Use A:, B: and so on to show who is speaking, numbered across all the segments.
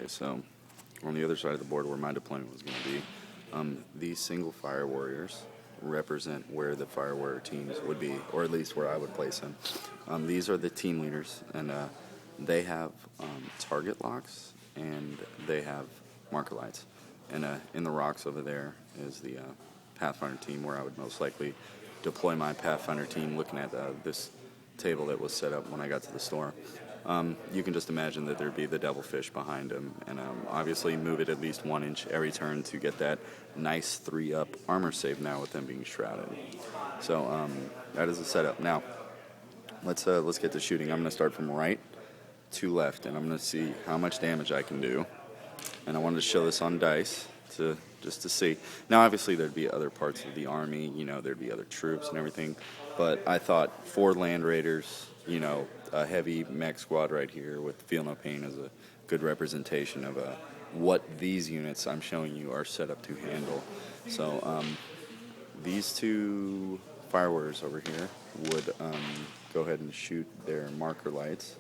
A: Okay, so on the other side of the board where my deployment was going to be, these single fire warriors represent where the fire warrior teams would be, or at least where I would place them. These are the team leaders, and they have target locks, and they have marker lights. And in the rocks over there is the Pathfinder team, where I would most likely deploy my Pathfinder team, looking at this table that was set up when I got to the store. You can just imagine that there'd be the devilfish behind him, and obviously move it at least 1 inch every turn to get that nice 3-up armor save now with them being shrouded. So that is the setup. Now let's get to shooting. I'm going to start from right to left, and I'm going to see how much damage I can do. And I wanted to show this on dice just to see. Now obviously there'd be other parts of the army, there'd be other troops and everything, but I thought 4 land raiders, a heavy mech squad right here with Feel No Pain is a good representation of what these units I'm showing you are set up to handle. So these 2 fire warriors over here would go ahead and shoot their marker lights.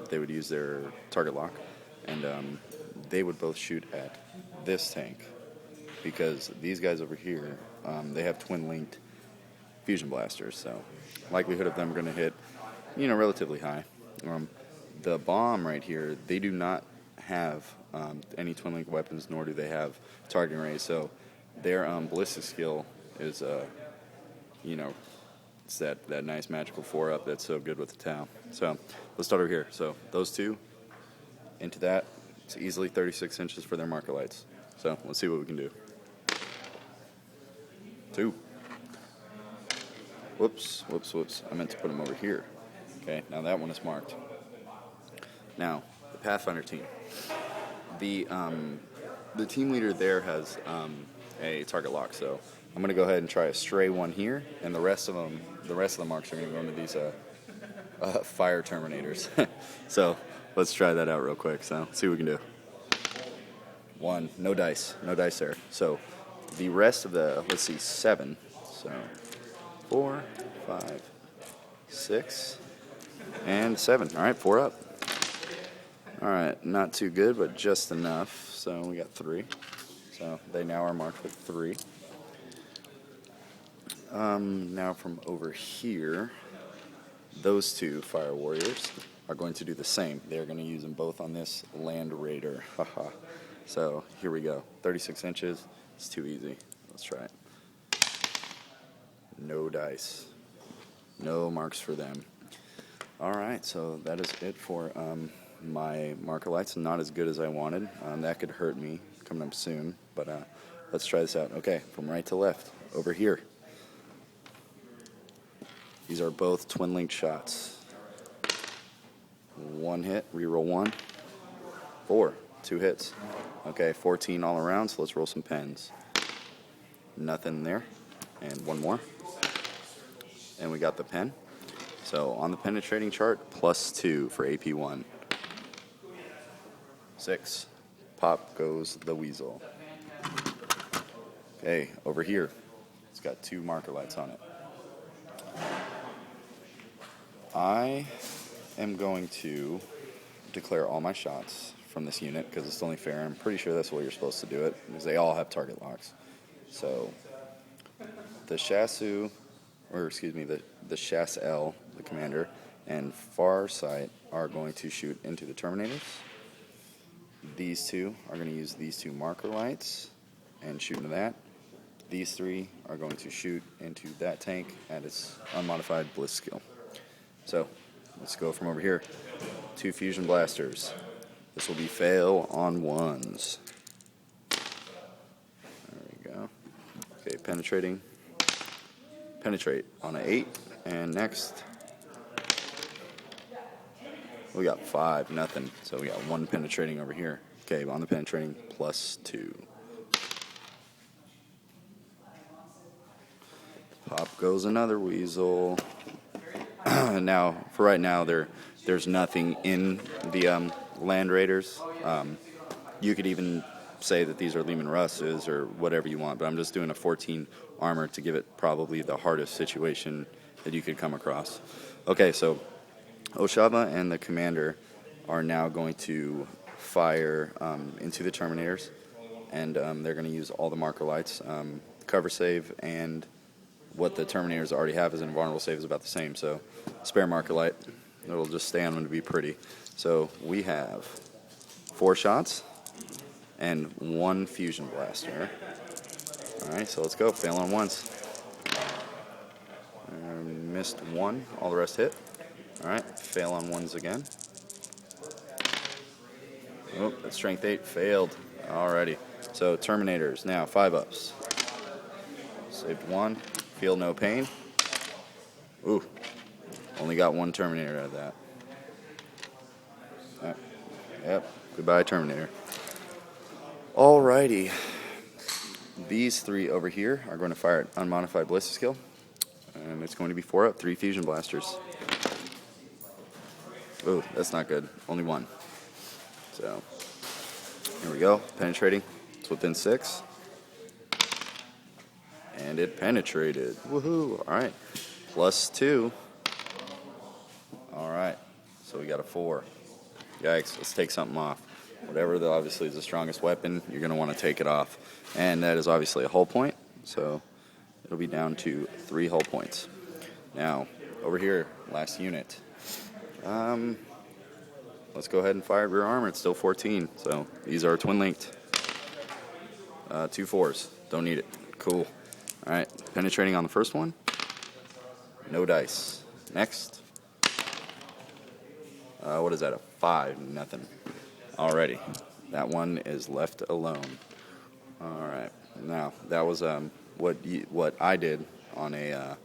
A: They would use their target lock, and they would both shoot at this tank, because these guys over here, they have twin-linked fusion blasters, so likelihood of them going to hit, relatively high. The bomb right here, they do not have any twin-linked weapons, nor do they have targeting rays, so their ballistic skill is, it's that nice magical 4-up that's so good with the Tau. So let's start over here. So those 2 into that. It's easily 36 inches for their marker lights. So let's see what we can do. 2. Whoops. I meant to put them over here. Okay, now that one is marked. Now, the Pathfinder team. The team leader there has a target lock, so I'm going to go ahead and try a stray one here, and the rest of the marks are going to go into these fire terminators. So let's try that out real quick. So let's see what we can do. 1, no dice there. So the rest of the, let's see, 7. So 4, 5, 6, and 7. All right, 4 up. All right, not too good, but just enough. So we got 3. So they now are marked with 3. Now from over here, those 2 fire warriors are going to do the same. They're going to use them both on this land raider. Haha. So here we go. 36 inches. It's too easy. Let's try it. No dice. No marks for them. All right, so that is it for my marker lights. Not as good as I wanted. That could hurt me coming up soon, but let's try this out. Okay, from right to left, over here. These are both twin-linked shots. 1 hit, reroll 1. 4, 2 hits. Okay, 14 all around, so let's roll some pens. Nothing there. And 1 more. And we got the pen. So on the penetrating chart, +2 for AP1. 6. Pop goes the weasel. Okay, over here, it's got 2 marker lights on it. I am going to declare all my shots from this unit because it's only fair. I'm pretty sure that's the way you're supposed to do it, because they all have target locks. So the Shasu, the Shas-L, the commander, and FarSight are going to shoot into the Terminators. These 2 are going to use these 2 marker lights and shoot into that. These 3 are going to shoot into that tank at its unmodified bliss skill. So let's go from over here. 2 fusion blasters. This will be fail on 1s. There we go. Okay, penetrating. Penetrate on an 8. And next, we got 5, nothing. So we got 1 penetrating over here. Okay, on the penetrating, +2. Pop goes another weasel. Now, for right now, there's nothing in the land raiders. You could even say that these are Lehman Russes or whatever you want, but I'm just doing a 14 armor to give it probably the hardest situation that you could come across. Okay, so Oshava and the commander are now going to fire into the Terminators, and they're going to use all the marker lights. Cover save and what the Terminators already have as an invulnerable save is about the same, so spare marker light. It'll just stay on them to be pretty. So we have 4 shots and 1 fusion blaster. Alright, so let's go. Fail on ones. Missed 1, all the rest hit. Alright, fail on ones again. Oh, that's strength 8, failed. Alrighty. So Terminators, now 5-ups. Saved 1, feel no pain. Ooh, only got 1 Terminator out of that. Yep, goodbye Terminator. Alrighty. These 3 over here are going to fire an unmodified ballistic skill. And it's going to be 4-up, 3 fusion blasters. Ooh, that's not good. Only 1. So, here we go. Penetrating. It's within 6. And it penetrated. Woohoo! Alright. +2. Alright. So we got a 4. Yikes. Let's take something off. Whatever obviously is the strongest weapon, you're going to want to take it off. And that is obviously a hull point. So it'll be down to 3 hull points. Now, over here, last unit. Let's go ahead and fire rear armor. It's still 14. So these are twin linked. 2 4s. Don't need it. Cool. Alright. Penetrating on the first one. No dice. Next. What is that? A 5. Nothing. Alrighty. That one is left alone. Alright. Now, that was what I did on a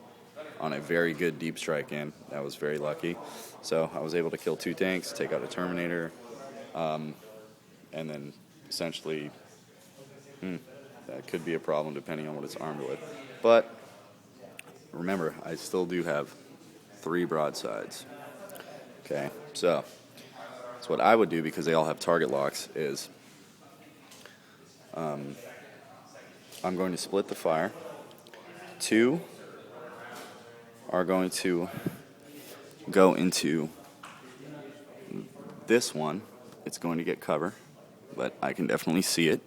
A: very good deep strike in. That was very lucky. So I was able to kill 2 tanks, take out a Terminator, and then essentially that could be a problem depending on what it's armed with. But remember, I still do have 3 broadsides. Okay, so what I would do, because they all have target locks, is I'm going to split the fire. 2 are going to go into this one. It's going to get cover, but I can definitely see it.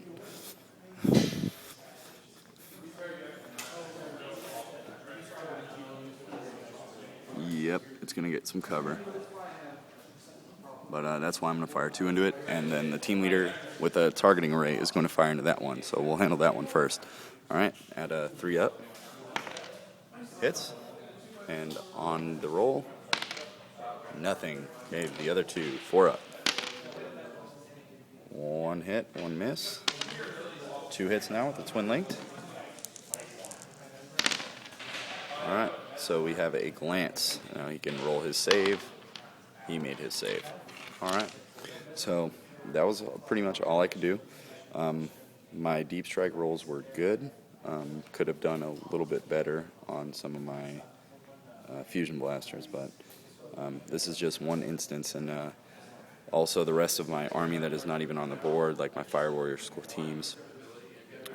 A: Yep, it's going to get some cover. But that's why I'm going to fire 2 into it, and then the team leader with a targeting array is going to fire into that one, so we'll handle that one first. Alright, add a 3 up. Hits. And on the roll, nothing. Okay, the other 2, 4 up. 1 hit, 1 miss. 2 hits now with the twin linked. Alright, so we have a glance. Now he can roll his save. He made his save. Alright, so that was pretty much all I could do. My deep strike rolls were good. Could have done a little bit better on some of my fusion blasters, but this is just one instance, and also the rest of my army that is not even on the board, like my Fire Warrior school teams,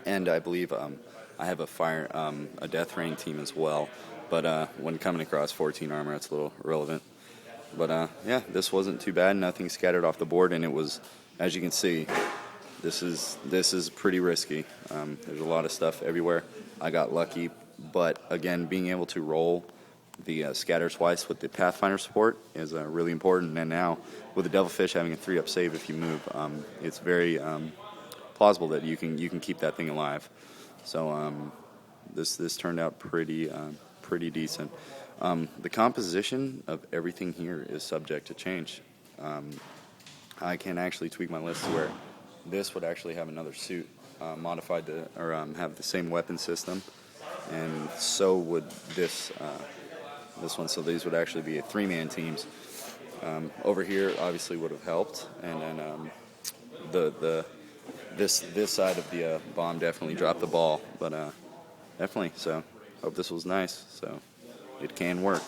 A: and I believe I have a Death Rain team as well, but when coming across 14 armor, it's a little irrelevant. But yeah, this wasn't too bad. Nothing scattered off the board, and it was, as you can see, this is pretty risky. There's a lot of stuff everywhere. I got lucky, but again, being able to roll the scatter twice with the Pathfinder support is really important. And now with the Devilfish having a 3-up save if you move, it's very plausible that you can keep that thing alive. So this turned out pretty decent. The composition of everything here is subject to change. I can actually tweak my list to where this would actually have another suit modified to, or have the same weapon system, and so would this one. So these would actually be 3-man teams. Over here obviously would have helped, and then this side of the bomb definitely dropped the ball, but definitely. So hope this was nice. So it can work.